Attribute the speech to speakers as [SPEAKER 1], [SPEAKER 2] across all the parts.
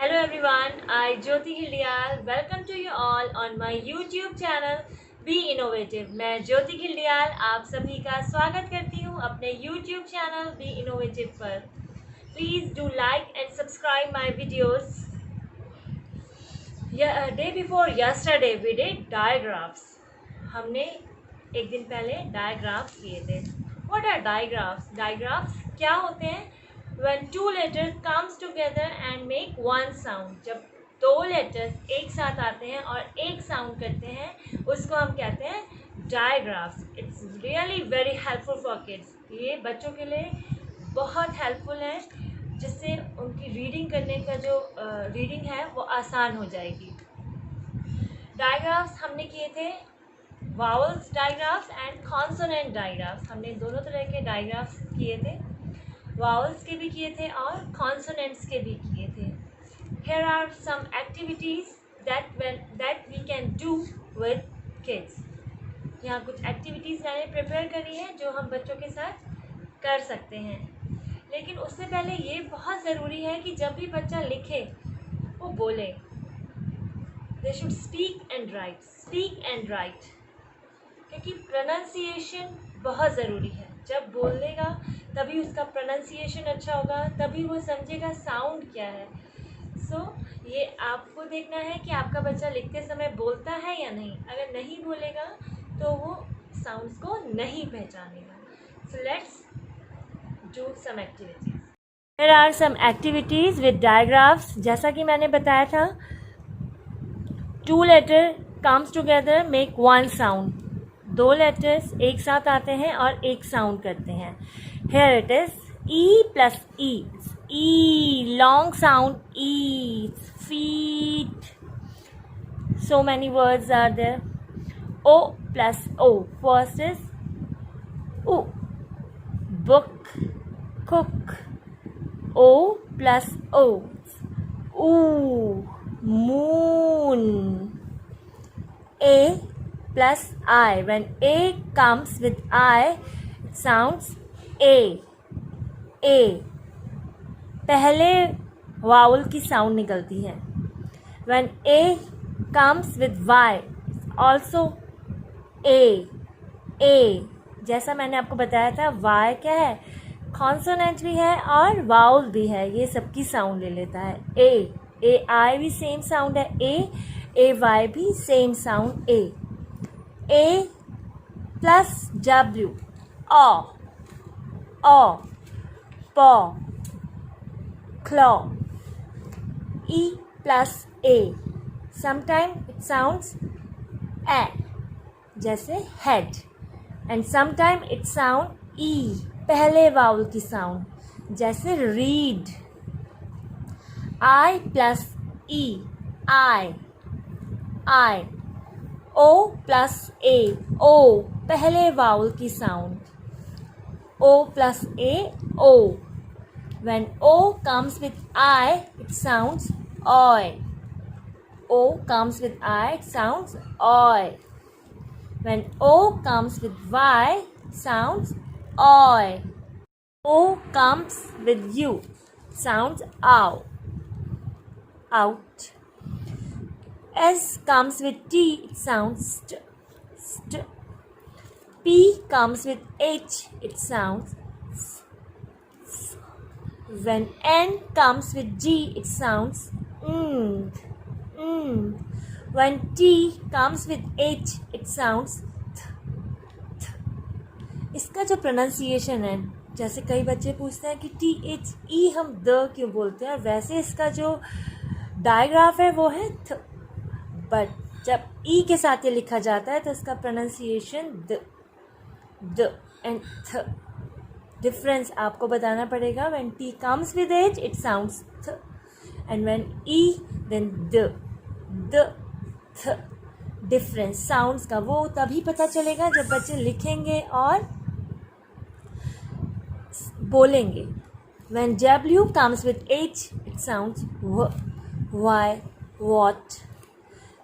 [SPEAKER 1] Hello everyone, I Jyoti Gildial welcome to you all on my YouTube channel Be Innovative। मैं ज्योति गिल्डियाल आप सभी का स्वागत करती हूँ अपने YouTube चैनल Be Innovative पर। Please do like and subscribe my videos। Day before yesterday we did digraphs। हमने एक दिन पहले digraphs किए थे। What are digraphs? Digraphs क्या होते हैं? When two letters comes together and make one sound। जब दो letters एक साथ आते हैं और एक sound करते हैं उसको हम कहते हैं digraphs। It's really very helpful for kids। ये बच्चों के लिए बहुत helpful है जिससे उनकी रीडिंग करने का जो रीडिंग है वो आसान हो जाएगी। डायग्राफ्स हमने किए थे वावल्स डायग्राफ्स एंड कॉन्सोनेंट डायग्राफ्स। हमने दोनों तरह के डायग्राफ्स किए थे, वावल्स के भी किए थे और कॉन्सोनेंट्स के भी किए थे। Here are some activities that we can do with kids। यहाँ कुछ एक्टिविटीज़ मैंने प्रिपेयर करी है जो हम बच्चों के साथ कर सकते हैं। लेकिन उससे पहले ये बहुत ज़रूरी है कि जब भी बच्चा लिखे वो बोले। They should speak and right, क्योंकि प्रोनाउंसिएशन बहुत ज़रूरी है। जब बोलेगा तभी उसका प्रोनाउंसिएशन अच्छा होगा, तभी वो समझेगा साउंड क्या है। ये आपको देखना है कि आपका बच्चा लिखते समय बोलता है या नहीं। अगर नहीं बोलेगा तो वो साउंड्स को नहीं पहचानेगा। So let's do some activities। There are some activities with digraphs। जैसा कि मैंने बताया था, two letter comes together make one sound। दो letters एक साथ आते हैं और एक sound करते हैं। Here it is E plus E। E long sound E। Feet, so many words are there। O plus O, first is O। Book, cook। O plus O, ooh, moon। A plus I, when A comes with I it sounds A। A पहले vowel की sound निकलती है। When A comes with Y also A। A जैसा मैंने आपको बताया था, Y क्या है, कॉन्सोनेंट भी है और वाउल भी है, ये सबकी साउंड ले लेता है। A I भी सेम साउंड है, A Y भी same sound A plus W O पॉ claw। E plus A, sometimes it sounds A जैसे head, and sometimes it sound E पहले वाउल की साउंड जैसे read। I plus E I। O plus A O पहले vowel की sound O plus A O। When O comes with I it sounds oi। O comes with I it sounds oi। When O comes with Y it sounds oi। O comes with U sounds ow, out। S comes with T it sounds st। P comes with H it sounds f। When N comes with G it sounds ng। When T comes with H it sounds th। इसका जो pronunciation है, जैसे कई बच्चे पूछते हैं कि THE हम द क्यों बोलते हैं, वैसे इसका जो डायग्राफ है वो है थ। बट जब E के साथ ये लिखा जाता है तो इसका प्रोनाउंसिएशन द एंड थ। डिफरेंस आपको बताना पड़ेगा। When T comes with H it sounds th, and when E then the th। Difference sounds का वो तभी पता चलेगा जब बच्चे लिखेंगे और बोलेंगे। When W comes with H it sounds why, what।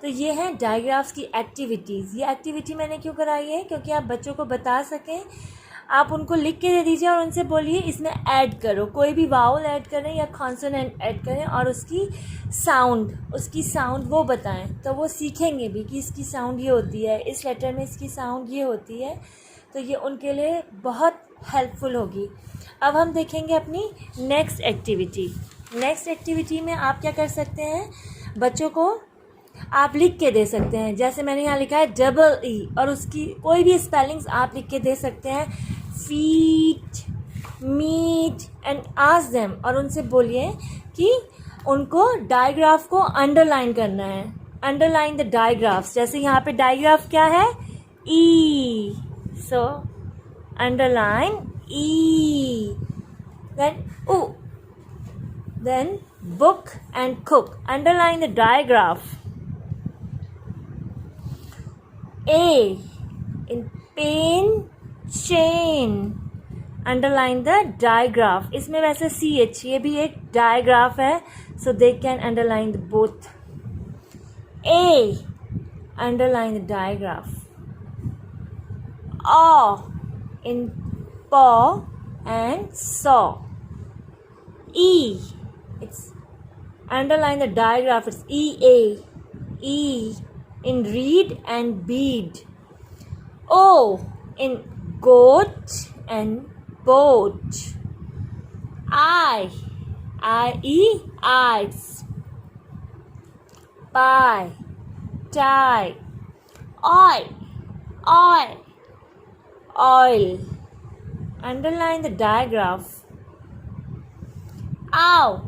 [SPEAKER 1] तो ये हैं डायग्राफ्स की एक्टिविटीज़। ये एक्टिविटी मैंने क्यों कराई है, क्योंकि आप बच्चों को बता सकें आप उनको लिख के दे दीजिए और उनसे बोलिए इसमें ऐड करो, कोई भी वावल ऐड करें या कॉन्सोनेंट ऐड करें और उसकी साउंड वो बताएं, तो वो सीखेंगे भी कि इसकी साउंड ये होती है, इस लेटर में इसकी साउंड ये होती है, तो ये उनके लिए बहुत हेल्पफुल होगी। अब हम देखेंगे अपनी नेक्स्ट एक्टिविटी में आप क्या कर सकते हैं, बच्चों को आप लिख के दे सकते हैं। जैसे मैंने यहाँ लिखा है डबल ई और उसकी कोई भी स्पेलिंग्स आप लिख के दे सकते हैं, feet, meet and ask them, और उनसे बोलिए कि उनको डायग्राफ को अंडरलाइन करना है, अंडरलाइन द डायग्राफ्स। जैसे यहाँ पे डायग्राफ क्या है, E, so underline E, then O, then book and cook, underline the digraph. A in pain, chain, underline the digraph. इसमें वैसे CH ये भी एक digraph है, so they can underline the both. A, underline the digraph. A in paw and saw. E, it's underline the digraph, it's EA, E in read and bead. O in goat and boat. I, eyes. Pie, tie. Oil. Underline the digraph. Ow.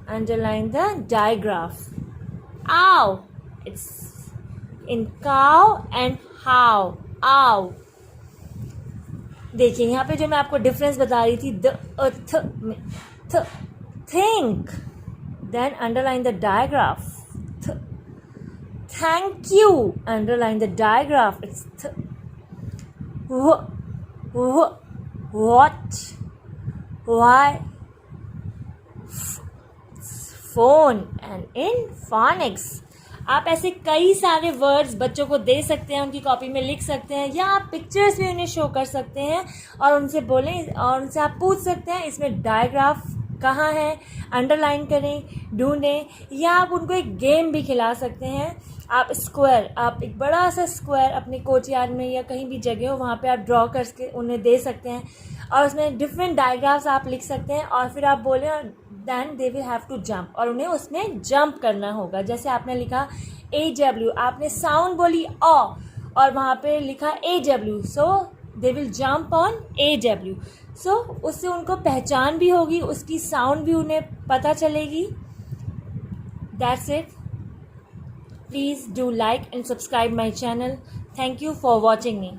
[SPEAKER 1] Underline the digraph. Ow. It's in cow and how. Ow. देखिए यहाँ पे जो मैं आपको difference बता रही थी, the थ में थ, think, then underline the digraph. th, thank you, underline the digraph. It's th, what, why, phone and in phonics. आप ऐसे कई सारे वर्ड्स बच्चों को दे सकते हैं, उनकी कॉपी में लिख सकते हैं, या आप पिक्चर्स भी उन्हें शो कर सकते हैं और उनसे बोलें और उनसे आप पूछ सकते हैं इसमें डायग्राफ कहाँ है, अंडरलाइन करें, ढूंढें, या आप उनको एक गेम भी खिला सकते हैं। आप एक बड़ा सा स्क्वायर अपने कोर्टयार्ड में या कहीं भी जगह हो वहाँ पे आप ड्रॉ करके उन्हें दे सकते हैं और उसमें डिफरेंट डायग्राफ्स आप लिख सकते हैं और फिर आप बोलें then they will have to jump, और उन्हें उसमें जंप करना होगा। जैसे आपने लिखा AW, आपने साउंड बोली अ और वहाँ पे लिखा AW, so they will jump on AW। सो उससे उनको पहचान भी होगी, उसकी साउंड भी उन्हें पता चलेगी। That's it. Please do like and subscribe my channel. Thank you for watching me.